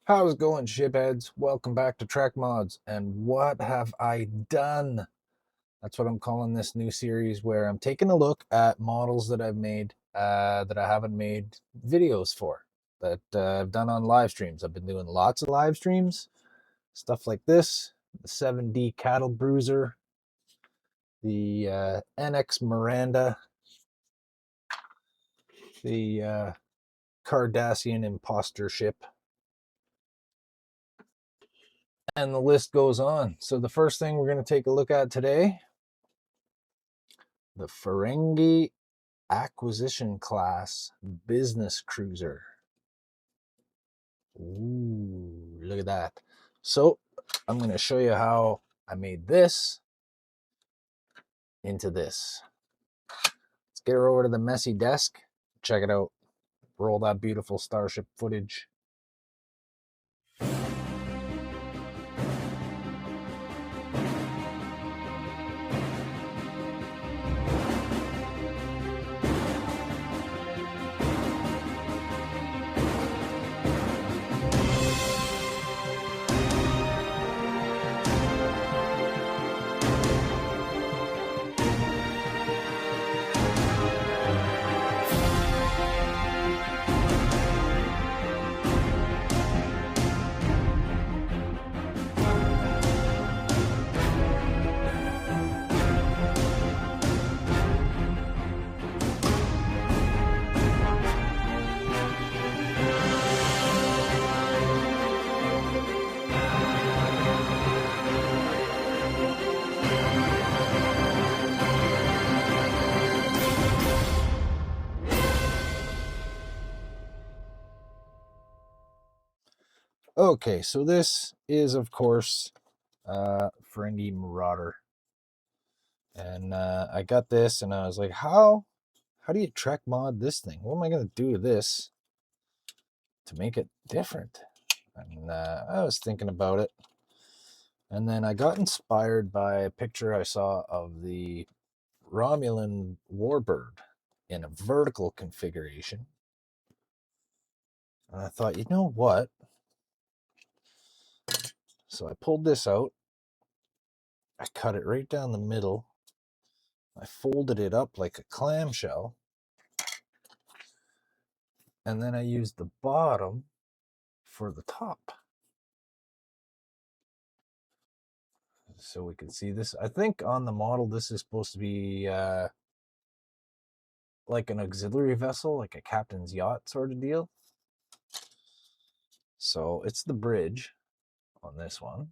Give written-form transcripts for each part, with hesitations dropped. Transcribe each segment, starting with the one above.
How's it going, shipheads? Welcome back to Trek Mods. And what have I done? That's what I'm calling this new series, where I'm taking a look at models that I've made that I haven't made videos for, that I've done on live streams. I've been doing lots of live streams, stuff like this, the 7D Cattle Bruiser, the NX Miranda, the Cardassian Imposter ship, and the list goes on. So the first thing we're going to take a look at today, the Ferengi Acquisition class business cruiser. Ooh, look at that. So I'm going to show you how I made this into this. Let's get her over to the messy desk. Check it out. Roll that beautiful starship footage. Okay, so this is, of course, Ferengi Marauder. And I got this, and I was like, how do you Trek mod this thing? What am I going to do to this to make it different? And I was thinking about it. And then I got inspired by a picture I saw of the Romulan warbird in a vertical configuration. And I thought, you know what? So I pulled this out. I cut it right down the middle. I folded it up like a clamshell. And then I used the bottom for the top. So we can see this. I think on the model, this is supposed to be like an auxiliary vessel, like a captain's yacht sort of deal. So it's the bridge on this one.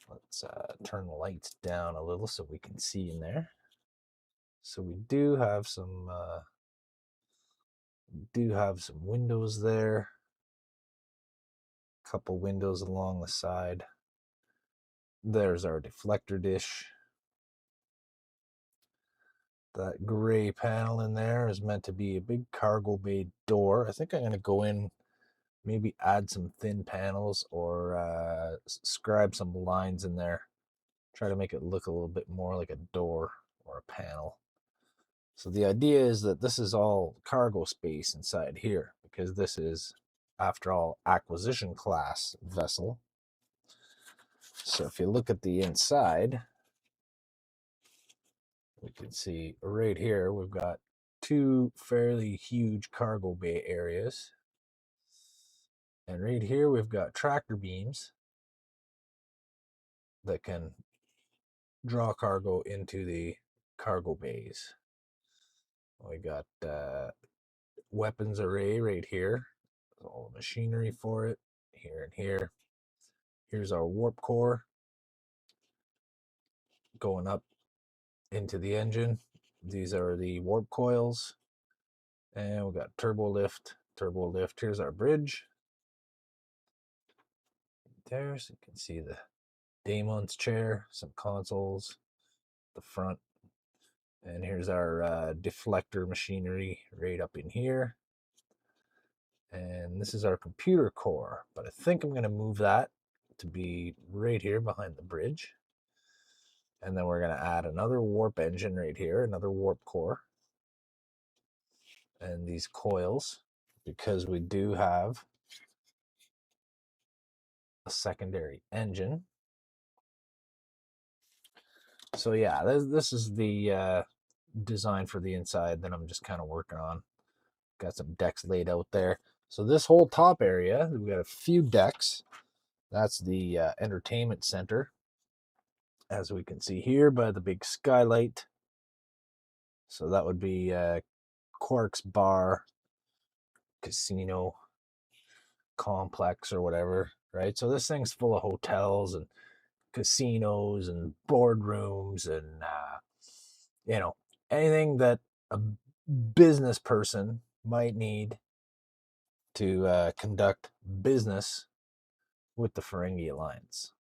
Let's turn the lights down a little so we can see in there. So we do have some windows there. Couple windows along the side. There's our deflector dish. That gray panel in there is meant to be a big cargo bay door. I think I'm going to go in, maybe add some thin panels or scribe some lines in there. Try to make it look a little bit more like a door or a panel. So the idea is that this is all cargo space inside here, because this is, after all, acquisition class vessel. So if you look at the inside, we can see right here we've got two fairly huge cargo bay areas. And right here we've got tractor beams that can draw cargo into the cargo bays. We got weapons array right here. All the machinery for it, here and here. Here's our warp core going up into the engine. These are the warp coils. And we got turbo lift. Here's our bridge. There, so you can see the Daemon's chair, some consoles, the front. And here's our deflector machinery right up in here. And this is our computer core, but I think I'm going to move that to be right here behind the bridge. And then we're going to add another warp engine right here, another warp core. And these coils because we do have a secondary engine. So yeah, this is the design for the inside that I'm just kind of working on. Got some decks laid out there. So this whole top area, we've got a few decks. That's the entertainment center, as we can see here by the big skylight. So that would be Quark's Bar, Casino, Complex, or whatever, right? So this thing's full of hotels and casinos and boardrooms and anything that a business person might need to conduct business with the Ferengi Alliance.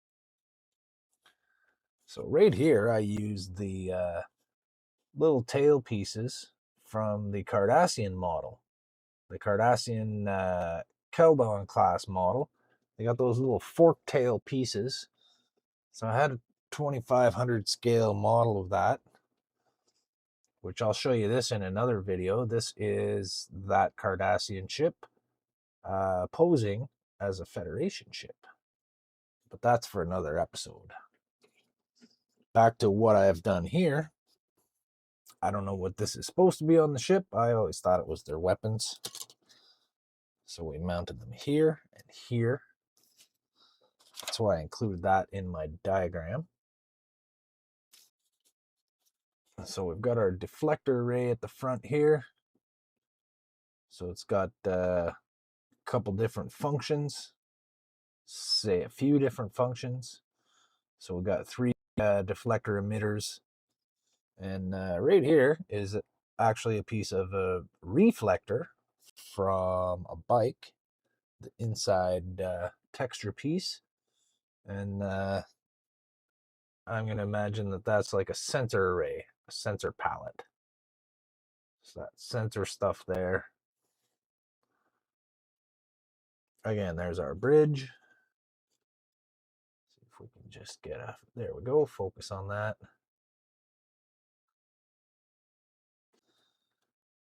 So right here, I use the little tail pieces from the Cardassian model, the Cardassian Keldon class model. They got those little fork tail pieces. So I had a 2500 scale model of that, which I'll show you this in another video. This is that Cardassian ship posing as a Federation ship. But that's for another episode. Back to what I have done here. I don't know what this is supposed to be on the ship. I always thought it was their weapons. So we mounted them here and here. That's why I included that in my diagram. So we've got our deflector array at the front here. So it's got a couple different functions, say a few different functions. So we've got 3 deflector emitters. And right here is actually a piece of a reflector from a bike, the inside texture piece. And I'm going to imagine that that's like a sensor array, a sensor palette. So that sensor stuff there. Again, there's our bridge. See if we can just get a, there we go, focus on that.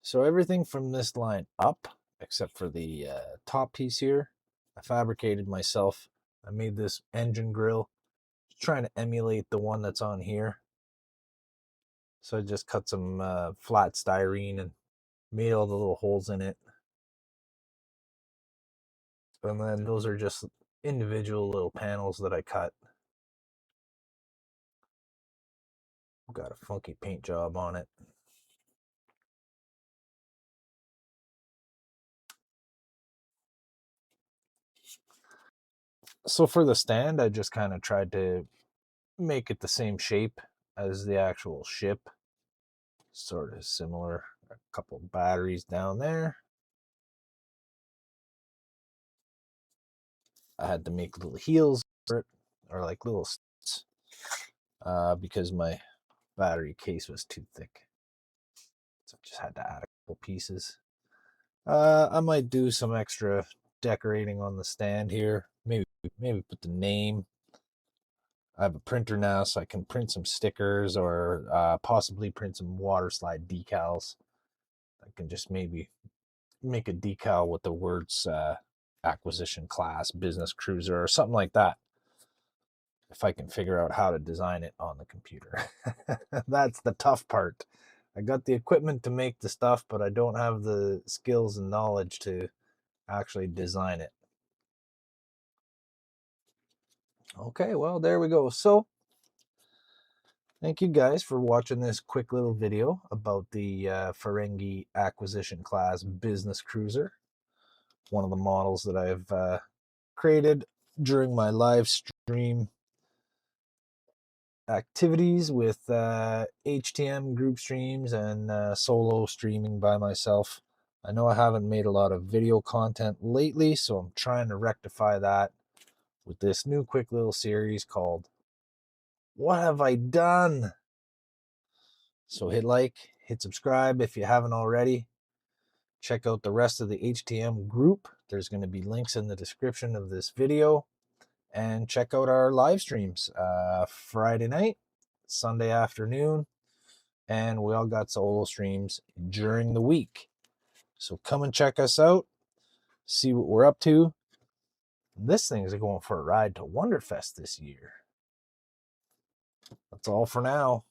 So everything from this line up, except for the top piece here, I fabricated myself. I made this engine grill, trying to emulate the one that's on here. So I just cut some flat styrene and made all the little holes in it. And then those are just individual little panels that I cut. Got a funky paint job on it. So for the stand, I just kind of tried to make it the same shape as the actual ship. Sort of similar. A couple batteries down there. I had to make little heels for it, or like little studs, because my battery case was too thick. So I just had to add a couple pieces. I might do some extra decorating on the stand here. Maybe put the name. I have a printer now, so I can print some stickers or possibly print some water slide decals. I can just maybe make a decal with the words acquisition class, business cruiser, or something like that. If I can figure out how to design it on the computer. That's the tough part. I got the equipment to make the stuff, but I don't have the skills and knowledge to actually design it. Okay, well, there we go. So, thank you guys for watching this quick little video about the Ferengi Acquisition class business cruiser. One of the models that I've created during my live stream activities with HTM group streams and solo streaming by myself. I know I haven't made a lot of video content lately, so I'm trying to rectify that with this new quick little series called What Have I Done? So hit like, hit subscribe if you haven't already. Check out the rest of the HTM group. There's going to be links in the description of this video. And check out our live streams Friday night, Sunday afternoon, and we all got solo streams during the week. So come and check us out. see what we're up to. This thing's going for a ride to Wonderfest this year. That's all for now.